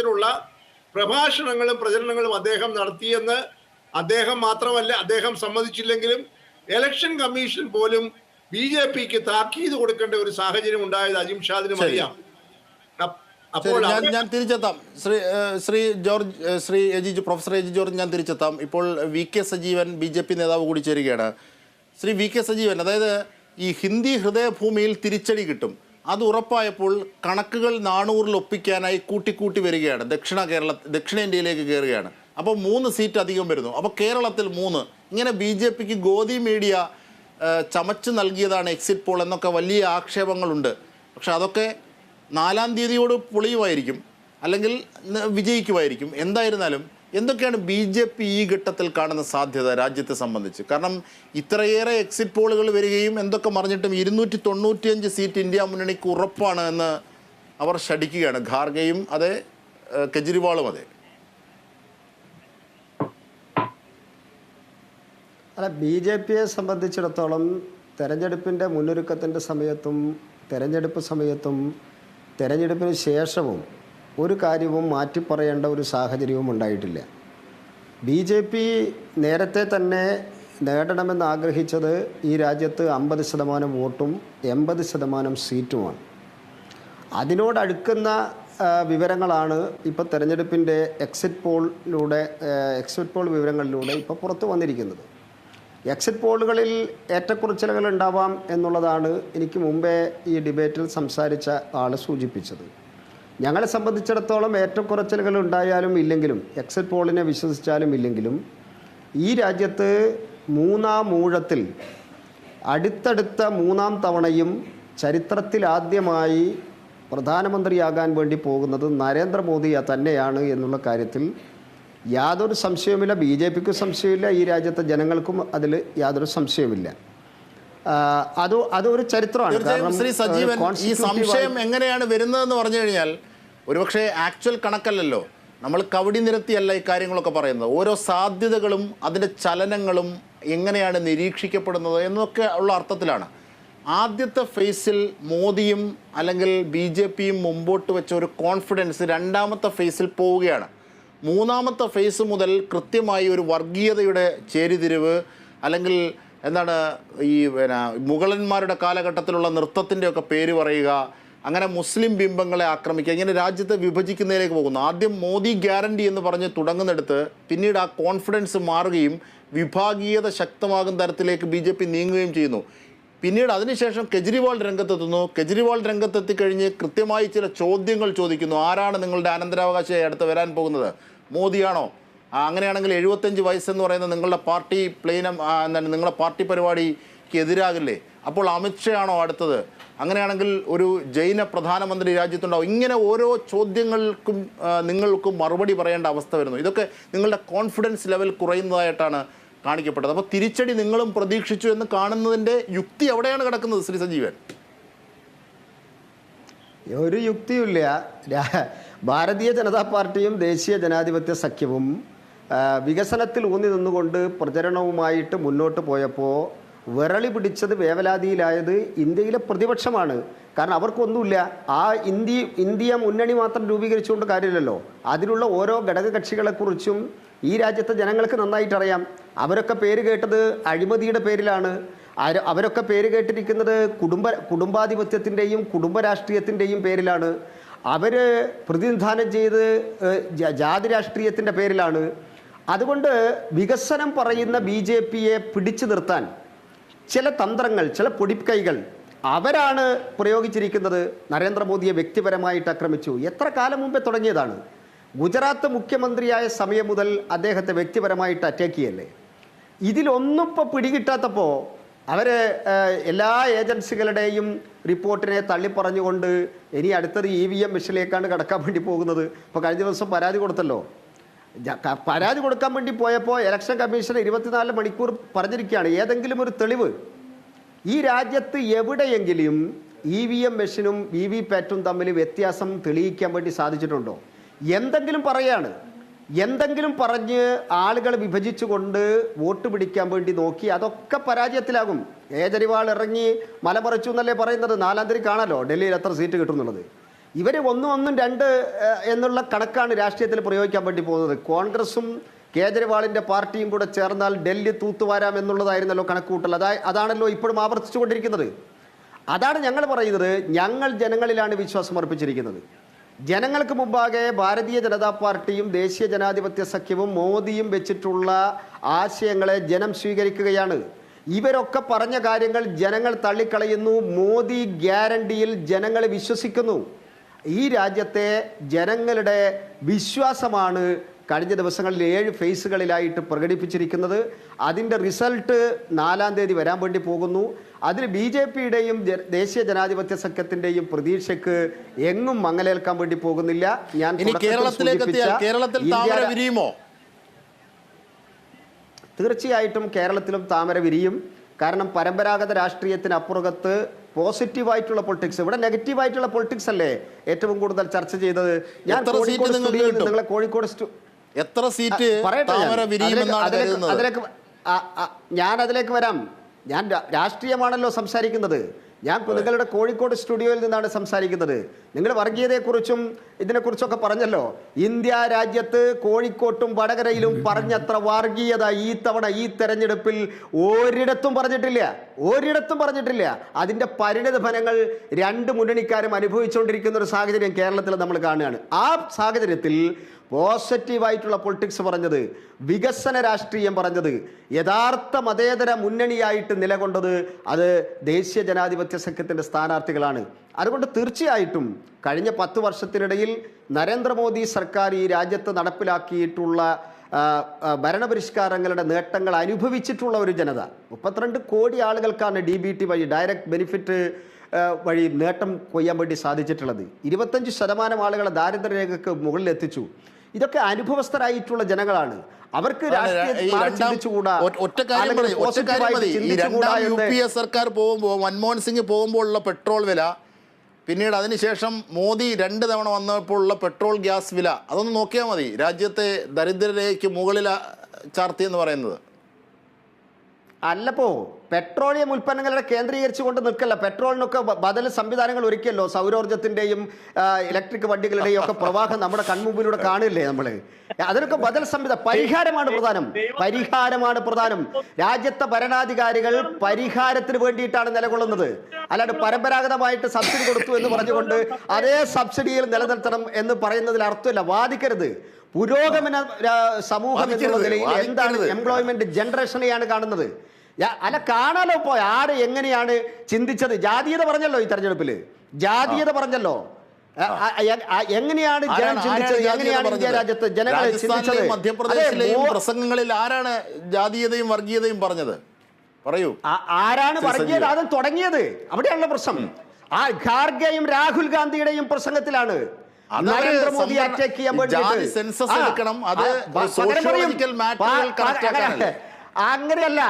തരത്തിലുള്ള പ്രഭാഷണങ്ങളും പ്രചരണങ്ങളും അദ്ദേഹം നടത്തിയെന്ന് അദ്ദേഹം മാത്രമല്ല, അദ്ദേഹം സമ്മതിച്ചില്ലെങ്കിലും ഇലക്ഷൻ കമ്മീഷൻ പോലും ബി.ജെ.പിക്ക് താക്കീത് കൊടുക്കേണ്ട ഒരു സാഹചര്യം ഉണ്ടായത് അജിം ഷാദിനും അറിയാം. അപ്പോൾ ഞാൻ തിരിച്ചെത്താം. പ്രൊഫസർ എജി ജോർജ്, ഞാൻ തിരിച്ചെത്താം. ഇപ്പോൾ വി.കെ. സജീവൻ ബി.ജെ.പി നേതാവ് കൂടി ചേരുകയാണ്. ശ്രീ വി.കെ. സജീവൻ, അതായത് ഈ ഹിന്ദി ഹൃദയഭൂമിയിൽ തിരിച്ചടി കിട്ടും, അത് ഉറപ്പായപ്പോൾ കണക്കുകൾ 400-ൽ ഒപ്പിക്കാനായി കൂട്ടിക്കൂട്ടി വരികയാണ്. ദക്ഷിണേന്ത്യയിലേക്ക് കയറുകയാണ്. അപ്പോൾ 3 സീറ്റ് അധികം വരുന്നു. അപ്പോൾ കേരളത്തിൽ 3. ഇങ്ങനെ ബി.ജെ.പിക്ക് ഗോദി മീഡിയ ചമച്ച് നൽകിയതാണ് എക്സിറ്റ് പോൾ എന്നൊക്കെ വലിയ ആക്ഷേപങ്ങളുണ്ട്. പക്ഷെ അതൊക്കെ 4-ാം തീയതിയോട് പൊളിയുമായിരിക്കും, അല്ലെങ്കിൽ വിജയിക്കുമായിരിക്കും. എന്തായിരുന്നാലും എന്തൊക്കെയാണ് ബി.ജെ.പി ഈ ഘട്ടത്തിൽ കാണുന്ന സാധ്യത രാജ്യത്തെ സംബന്ധിച്ച്? കാരണം ഇത്രയേറെ എക്സിറ്റ് പോളുകൾ വരികയും എന്തൊക്കെ മറിഞ്ഞിട്ടും 295 സീറ്റ് ഇന്ത്യ മുന്നണിക്ക് ഉറപ്പാണ് എന്ന് അവർ ശഠിക്കുകയാണ്. ഖാർഗെയും അതെ, കെജ്രിവാളും അതെ. അല്ല, ബി.ജെ.പിയെ സംബന്ധിച്ചിടത്തോളം തെരഞ്ഞെടുപ്പിൻ്റെ മുന്നൊരുക്കത്തിൻ്റെ സമയത്തും തെരഞ്ഞെടുപ്പ് സമയത്തും തെരഞ്ഞെടുപ്പിന് ശേഷവും ഒരു കാര്യവും മാറ്റിപ്പറയേണ്ട ഒരു സാഹചര്യവും ഉണ്ടായിട്ടില്ല. ബി.ജെ.പി നേരത്തെ തന്നെ നേടണമെന്ന് ആഗ്രഹിച്ചത് ഈ രാജ്യത്ത് 50% വോട്ടും 80% സീറ്റുമാണ്. അതിനോടടുക്കുന്ന വിവരങ്ങളാണ് ഇപ്പോൾ തെരഞ്ഞെടുപ്പിൻ്റെ എക്സിറ്റ് പോൾ വിവരങ്ങളിലൂടെ ഇപ്പോൾ പുറത്തു വന്നിരിക്കുന്നത്. എക്സിറ്റ് പോളുകളിൽ ഏറ്റക്കുറച്ചിലുകൾ ഉണ്ടാവാം എന്നുള്ളതാണ് എനിക്ക് മുമ്പേ ഈ ഡിബേറ്റിൽ സംസാരിച്ച ആൾ സൂചിപ്പിച്ചത്. ഞങ്ങളെ സംബന്ധിച്ചിടത്തോളം ഏറ്റക്കുറച്ചിലുകൾ ഉണ്ടായാലും ഇല്ലെങ്കിലും, എക്സിറ്റ് പോളിനെ വിശ്വസിച്ചാലും ഇല്ലെങ്കിലും, ഈ രാജ്യത്ത് 3-ാം ഊഴത്തിൽ അടുത്തടുത്ത 3-ാം തവണയും ചരിത്രത്തിലാദ്യമായി പ്രധാനമന്ത്രിയാകാൻ വേണ്ടി പോകുന്നത് നരേന്ദ്രമോദി തന്നെയാണ് എന്നുള്ള കാര്യത്തിൽ യാതൊരു സംശയവുമില്ല. ബി.ജെ.പിക്കും സംശയമില്ല, ഈ രാജ്യത്തെ ജനങ്ങൾക്കും അതിൽ യാതൊരു സംശയവുമില്ല. അതൊരു ചരിത്രമാണ്. ശ്രീ സജീവൻ, ഈ സംശയം എങ്ങനെയാണ് വരുന്നതെന്ന് പറഞ്ഞു കഴിഞ്ഞാൽ, ഒരുപക്ഷെ ആക്ച്വൽ കണക്കല്ലല്ലോ, നമ്മൾ കവടി നിരത്തിയല്ല ഈ കാര്യങ്ങളൊക്കെ പറയുന്നത്. ഓരോ സാധ്യതകളും അതിൻ്റെ ചലനങ്ങളും എങ്ങനെയാണ് നിരീക്ഷിക്കപ്പെടുന്നത് എന്നൊക്കെ ഉള്ള അർത്ഥത്തിലാണ്. ആദ്യത്തെ ഫേസിൽ മോദിയും അല്ലെങ്കിൽ ബി.ജെ.പിയും മുമ്പോട്ട് വെച്ച ഒരു കോൺഫിഡൻസ് 2ാമത്തെ ഫേസിൽ പോവുകയാണ്. 3ാമത്തെ ഫേസ് മുതൽ കൃത്യമായി ഒരു വർഗീയതയുടെ ചേരിതിരിവ്, അല്ലെങ്കിൽ എന്താണ് ഈ മുഗളന്മാരുടെ കാലഘട്ടത്തിലുള്ള നൃത്തത്തിൻ്റെയൊക്കെ പേര് പറയുക, അങ്ങനെ മുസ്ലിം ബിംബങ്ങളെ ആക്രമിക്കുക, ഇങ്ങനെ രാജ്യത്തെ വിഭജിക്കുന്നതിലേക്ക് പോകുന്നു. ആദ്യം മോദി ഗ്യാരണ്ടി എന്ന് പറഞ്ഞ് തുടങ്ങുന്നിടത്ത് പിന്നീട് ആ കോൺഫിഡൻസ് മാറുകയും വിഭാഗീയത ശക്തമാകുന്ന തരത്തിലേക്ക് ബി.ജെ.പി നീങ്ങുകയും ചെയ്യുന്നു. പിന്നീട് അതിനുശേഷം കെജ്രിവാൾ രംഗത്തെത്തുന്നു. കെജ്രിവാൾ രംഗത്തെത്തിക്കഴിഞ്ഞ് കൃത്യമായി ചില ചോദ്യങ്ങൾ ചോദിക്കുന്നു. ആരാണ് നിങ്ങളുടെ അനന്തരാവകാശിയായി അടുത്ത് വരാൻ പോകുന്നത്? മോദിയാണോ? അങ്ങനെയാണെങ്കിൽ 75 വയസ്സെന്ന് പറയുന്നത് നിങ്ങളുടെ പാർട്ടി നിങ്ങളുടെ പാർട്ടി പരിപാടിക്ക് എതിരാകില്ലേ? അപ്പോൾ അമിത്ഷാ ആണോ അടുത്തത്? അങ്ങനെയാണെങ്കിൽ ഒരു ജൈന പ്രധാനമന്ത്രി രാജ്യത്തുണ്ടാവും. ഇങ്ങനെ ഓരോ ചോദ്യങ്ങൾക്കും നിങ്ങൾക്ക് മറുപടി പറയേണ്ട അവസ്ഥ വരുന്നു. ഇതൊക്കെ നിങ്ങളുടെ കോൺഫിഡൻസ് ലെവൽ കുറയുന്നതായിട്ടാണ് കാണിക്കപ്പെട്ടത്. അപ്പോൾ തിരിച്ചടി നിങ്ങളും പ്രതീക്ഷിച്ചു എന്ന് കാണുന്നതിൻ്റെ യുക്തി എവിടെയാണ് കിടക്കുന്നത് ശ്രീ സജീവൻ? ഒരു യുക്തിയുമില്ല. ഭാരതീയ ജനതാ പാർട്ടിയും ദേശീയ ജനാധിപത്യ സഖ്യവും വികസനത്തിൽ ഊന്നി നിന്നുകൊണ്ട് പ്രചരണവുമായിട്ട് മുന്നോട്ട് പോയപ്പോൾ വിരളി പിടിച്ചത്, വേവലാതിയിലായത് ഇന്ത്യയിലെ പ്രതിപക്ഷമാണ്. കാരണം അവർക്കൊന്നുമില്ല. ആ ഇന്ത്യ മുന്നണി മാത്രം രൂപീകരിച്ചുകൊണ്ട് കാര്യമില്ലല്ലോ. അതിലുള്ള ഓരോ ഘടകകക്ഷികളെക്കുറിച്ചും ഈ രാജ്യത്തെ ജനങ്ങൾക്ക് നന്നായിട്ടറിയാം. അവരൊക്കെ പേര് കേട്ടത് അഴിമതിയുടെ പേരിലാണ്. അവരൊക്കെ പേര് കേട്ടിരിക്കുന്നത് കുടുംബാധിപത്യത്തിൻ്റെയും കുടുംബ രാഷ്ട്രീയത്തിൻ്റെയും പേരിലാണ്. അവർ പ്രതിനിധാനം ചെയ്ത് ജാതി രാഷ്ട്രീയത്തിൻ്റെ പേരിലാണ്. അതുകൊണ്ട് വികസനം പറയുന്ന ബി.ജെ.പിയെ പിടിച്ചു നിർത്താൻ ചില തന്ത്രങ്ങൾ, ചില പൊടിക്കൈകൾ അവരാണ് പ്രയോഗിച്ചിരിക്കുന്നത്. നരേന്ദ്രമോദിയെ വ്യക്തിപരമായിട്ട് ആക്രമിച്ചു. എത്ര കാലം മുമ്പേ തുടങ്ങിയതാണ്. ഗുജറാത്ത് മുഖ്യമന്ത്രിയായ സമയം മുതൽ അദ്ദേഹത്തെ വ്യക്തിപരമായിട്ട് അറ്റാക്ക് ചെയ്യല്ലേ. ഇതിലൊന്നും ഇപ്പോൾ പിടികിട്ടാത്തപ്പോൾ അവർ എല്ലാ ഏജൻസികളുടെയും റിപ്പോർട്ടിനെ തള്ളിപ്പറഞ്ഞുകൊണ്ട് ഇനി അടുത്തത് EVM മെഷീനിലേക്കാണ് കടക്കാൻ വേണ്ടി പോകുന്നത്. ഇപ്പോൾ കഴിഞ്ഞ ദിവസം പരാതി കൊടുത്തല്ലോ. പരാതി കൊടുക്കാൻ വേണ്ടി പോയപ്പോൾ ഇലക്ഷൻ കമ്മീഷൻ 24 മണിക്കൂർ പറഞ്ഞിരിക്കുകയാണ്. ഏതെങ്കിലും ഒരു തെളിവ് ഈ രാജ്യത്ത് എവിടെയെങ്കിലും EVM മെഷീനും VVPAറ്റും തമ്മിൽ വ്യത്യാസം തെളിയിക്കാൻ വേണ്ടി സാധിച്ചിട്ടുണ്ടോ? എന്തെങ്കിലും പറയാണ്, എന്തെങ്കിലും പറഞ്ഞ് ആളുകൾ വിഭജിച്ചുകൊണ്ട് വോട്ട് പിടിക്കാൻ വേണ്ടി നോക്കി, അതൊക്കെ പരാജയത്തിലാകും. കേജ്രിവാൾ ഇറങ്ങി മലമറിച്ചു എന്നല്ലേ പറയുന്നത്. 4-ാം തീയതി കാണാലോ ഡൽഹിയിൽ എത്ര സീറ്റ് കിട്ടുന്നുള്ളത്. ഇവർ ഒന്നും രണ്ട് എന്നുള്ള കണക്കാണ് രാഷ്ട്രീയത്തിൽ പ്രയോഗിക്കാൻ വേണ്ടി പോകുന്നത്. കോൺഗ്രസും കേജ്രിവാളിൻ്റെ പാർട്ടിയും കൂടെ ചേർന്നാൽ ഡൽഹി തൂത്തുവാരാം എന്നുള്ളതായിരുന്നല്ലോ കണക്കുകൂട്ടൽ. അതാണല്ലോ ഇപ്പോഴും ആവർത്തിച്ചുകൊണ്ടിരിക്കുന്നത്. അതാണ് ഞങ്ങൾ പറയുന്നത്. ഞങ്ങൾ ജനങ്ങളിലാണ് വിശ്വാസം അർപ്പിച്ചിരിക്കുന്നത്. ജനങ്ങൾക്ക് മുമ്പാകെ ഭാരതീയ ജനതാ പാർട്ടിയും ദേശീയ ജനാധിപത്യ സഖ്യവും മോദിയും വെച്ചിട്ടുള്ള ആശയങ്ങളെ ജനം സ്വീകരിക്കുകയാണ്. ഇവരൊക്കെ പറഞ്ഞ കാര്യങ്ങൾ ജനങ്ങൾ തള്ളിക്കളയുന്നു. മോദി ഗ്യാരണ്ടിയിൽ ജനങ്ങൾ വിശ്വസിക്കുന്നു. ഈ രാജ്യത്തെ ജനങ്ങളുടെ വിശ്വാസമാണ് കഴിഞ്ഞ ദിവസങ്ങളിൽ 7 ഫേസുകളിലായിട്ട് പ്രകടിപ്പിച്ചിരിക്കുന്നത്. അതിൻ്റെ റിസൾട്ട് 4-ാം തീയതി വരാൻ വേണ്ടി പോകുന്നു. അതിൽ BJP-യുടെയും ദേശീയ ജനാധിപത്യ സഖ്യത്തിൻ്റെയും പ്രതീക്ഷയ്ക്ക് എങ്ങും മങ്ങലേൽക്കാൻ വേണ്ടി പോകുന്നില്ല. ഞാൻ തീർച്ചയായിട്ടും കേരളത്തിലും താമര വിരിയും. കാരണം പരമ്പരാഗത രാഷ്ട്രീയത്തിനപ്പുറത്ത് പോസിറ്റീവായിട്ടുള്ള പൊളിറ്റിക്സ്, ഇവിടെ നെഗറ്റീവായിട്ടുള്ള പൊളിറ്റിക്സ് അല്ലേ ഏറ്റവും കൂടുതൽ ചർച്ച ചെയ്തത്. ഞാൻ നിങ്ങളെ കോഴിക്കോട് എത്ര സീറ്റ് ഞാൻ അതിലേക്ക് വരാം. ഞാൻ രാഷ്ട്രീയമാണല്ലോ സംസാരിക്കുന്നത്. ഞാൻ നിങ്ങളുടെ കോഴിക്കോട് സ്റ്റുഡിയോയിൽ നിന്നാണ് സംസാരിക്കുന്നത്. നിങ്ങൾ വർഗീയതയെക്കുറിച്ചും ഇതിനെക്കുറിച്ചൊക്കെ പറഞ്ഞല്ലോ. ഇന്ത്യ രാജ്യത്ത് കോഴിക്കോട്ടും വടകരയിലും പറഞ്ഞത്ര വർഗീയത ഈ തവണ ഈ തെരഞ്ഞെടുപ്പിൽ ഒരിടത്തും പറഞ്ഞിട്ടില്ല. അതിൻ്റെ പരിണിത ഫലങ്ങൾ 2 മുന്നണിക്കാരും അനുഭവിച്ചുകൊണ്ടിരിക്കുന്ന ഒരു സാഹചര്യം കേരളത്തിൽ നമ്മൾ കാണുകയാണ്. ആ സാഹചര്യത്തിൽ പോസിറ്റീവായിട്ടുള്ള പൊളിറ്റിക്സ് പറഞ്ഞത്, വികസന രാഷ്ട്രീയം പറഞ്ഞത്, യഥാർത്ഥ മതേതര മുന്നണിയായിട്ട് നിലകൊണ്ടത് അത് ദേശീയ ജനാധിപത്യ സഖ്യത്തിൻ്റെ സ്ഥാനാർത്ഥികളാണ്. അതുകൊണ്ട് തീർച്ചയായിട്ടും കഴിഞ്ഞ 10 വർഷത്തിനിടയിൽ നരേന്ദ്രമോദി സർക്കാർ ഈ രാജ്യത്ത് നടപ്പിലാക്കിയിട്ടുള്ള ഭരണപരിഷ്കാരങ്ങളുടെ നേട്ടങ്ങൾ അനുഭവിച്ചിട്ടുള്ള ഒരു ജനത, 32 കോടി ആളുകൾക്കാണ് DBT വഴി ഡയറക്റ്റ് ബെനിഫിറ്റ് വഴി നേട്ടം കൊയ്യാൻ വേണ്ടി സാധിച്ചിട്ടുള്ളത്. 25% ആളുകളെ ദാരിദ്ര്യരേഖയ്ക്ക് മുകളിൽ എത്തിച്ചു. ഇതൊക്കെ അനുഭവസ്ഥരായിട്ടുള്ള ജനങ്ങളാണ്. അവർക്ക് സർക്കാർ പോകുമ്പോൾ, മൻമോഹൻ സിംഗ് പോകുമ്പോൾ ഉള്ള പെട്രോൾ വില, പിന്നീട് അതിനുശേഷം മോദി 2 തവണ വന്നപ്പോൾ ഉള്ള പെട്രോൾ ഗ്യാസ് വില, അതൊന്ന് നോക്കിയാൽ മതി. രാജ്യത്തെ ദരിദ്രരേഖയ്ക്ക് മുകളിൽ ചാർത്തി എന്ന് പറയുന്നത് അല്ലപ്പോ പെട്രോളിയം ഉൽപ്പന്നങ്ങളുടെ കേന്ദ്രീകരിച്ചുകൊണ്ട് നിൽക്കല്ല. പെട്രോളിനൊക്കെ ബദൽ സംവിധാനങ്ങൾ ഒരുക്കിയല്ലോ. സൗരോർജ്ജത്തിന്റെയും ഇലക്ട്രിക് വണ്ടികളുടെയും ഒക്കെ പ്രവാഹം നമ്മുടെ കൺമുമ്പിലൂടെ കാണില്ലേ നമ്മൾ. അതിനൊക്കെ ബദൽ സംവിധാനം, പരിഹാരമാണ് പ്രധാനം. രാജ്യത്തെ ഭരണാധികാരികൾ പരിഹാരത്തിന് വേണ്ടിയിട്ടാണ് നിലകൊള്ളുന്നത്. അല്ലാണ്ട് പരമ്പരാഗതമായിട്ട് സബ്സിഡി കൊടുത്തു എന്ന് പറഞ്ഞുകൊണ്ട് അതേ സബ്സിഡിയിൽ നിലനിർത്തണം എന്ന് പറയുന്നതിൽ അർത്ഥമില്ല. വാദിക്കരുത്. പുരോഗമന സമൂഹം എന്നുള്ള നിലയിൽ എന്താണ് എംപ്ലോയ്മെന്റ് ജനറേഷനെയാണ് കാണുന്നത്. അല്ല, കാണാലോ ഇപ്പോൾ ആര് എങ്ങനെയാണ് ചിന്തിച്ചത്. ജാതീയത പറഞ്ഞല്ലോ ഈ തെരഞ്ഞെടുപ്പില്, ജാതീയത പറഞ്ഞല്ലോ. എങ്ങനെയാണ് ജനം ചിന്തിച്ചത്, എങ്ങനെയാണ് ഇന്ത്യ രാജ്യത്ത് ജനങ്ങൾ ചിന്തിച്ചത്. മധ്യപ്രദേശിലെയും പ്രസംഗങ്ങളിൽ ആരാണ് ജാതീയതയും വർഗീയതയും പറഞ്ഞത്? പറയൂ, ആരാണ് വർഗീയത ആദ്യം തുടങ്ങിയത്? അവിടെയുള്ള പ്രശ്നം ആ ഖാർഗെയും രാഹുൽ ഗാന്ധിയുടെയും പ്രസംഗത്തിലാണ്. നരേന്ദ്രമോദി അറ്റാക്ക് ചെയ്യാൻ വേണ്ടി അങ്ങനെയല്ല.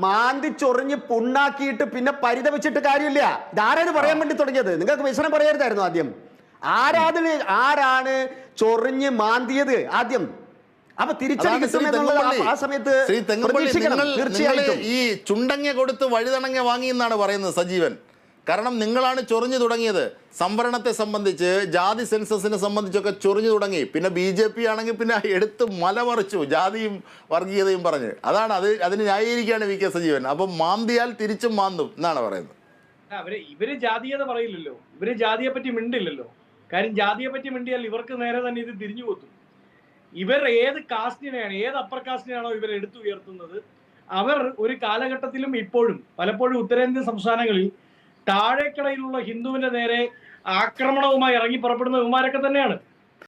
മാന്തി ചൊറിഞ്ഞ് പുണ്ണാക്കിയിട്ട് പിന്നെ പരിതപിച്ചിട്ട് കാര്യമില്ല. ഇതാരാണ് പറയാൻ വേണ്ടി തുടങ്ങിയത്? നിങ്ങൾക്ക് വിശനം പറയരുതായിരുന്നു ആദ്യം. ആരാണ് ചൊറിഞ്ഞ് മാന്തിയത് ആദ്യം? അപ്പൊ തിരിച്ചടി ആ സമയത്ത് തീർച്ചയായിട്ടും ഈ ചുണ്ടങ്ങ കൊടുത്ത് വഴുതണങ്ങ വാങ്ങി എന്നാണ് പറയുന്നത് സജീവൻ. കാരണം നിങ്ങളാണ് ചൊറിഞ്ഞു തുടങ്ങിയത്. സംവരണത്തെ സംബന്ധിച്ച്, ജാതി സെൻസസിനെ സംബന്ധിച്ചൊക്കെ ചൊറിഞ്ഞു തുടങ്ങി. പിന്നെ BJP ആണെങ്കിൽ പിന്നെ എടുത്ത് മലമറിച്ചു, ജാതിയും വർഗീയതയും പറഞ്ഞ്. അതാണ് അതിന് ന്യായീകരിക്കുകയാണ് VK സജീവൻ. അപ്പം മാന്തിയാൽ തിരിച്ചും മാന്തും എന്നാണ് പറയുന്നത്. ഇവര് ജാതീയത പറയില്ലല്ലോ, ഇവര് ജാതിയെ പറ്റി മിണ്ടില്ലല്ലോ. കാര്യം ജാതിയെ പറ്റി മിണ്ടിയാൽ ഇവർക്ക് നേരെ തന്നെ ഇത് തിരിഞ്ഞു കൊത്തും. ഇവർ ഏത് കാസ്റ്റിനെയാണ്, ഏത് അപ്പർ കാസ്റ്റിനെയാണോ ഇവർ എടുത്തുയർത്തുന്നത്, അവർ ഒരു കാലഘട്ടത്തിലും ഇപ്പോഴും പലപ്പോഴും ഉത്തരേന്ത്യൻ സംസ്ഥാനങ്ങളിൽ താഴേക്കടയിലുള്ള ഹിന്ദുവിന്റെ നേരെ ആക്രമണവുമായി ഇറങ്ങി പുറപ്പെടുന്ന ഇവന്മാരൊക്കെ തന്നെയാണ്.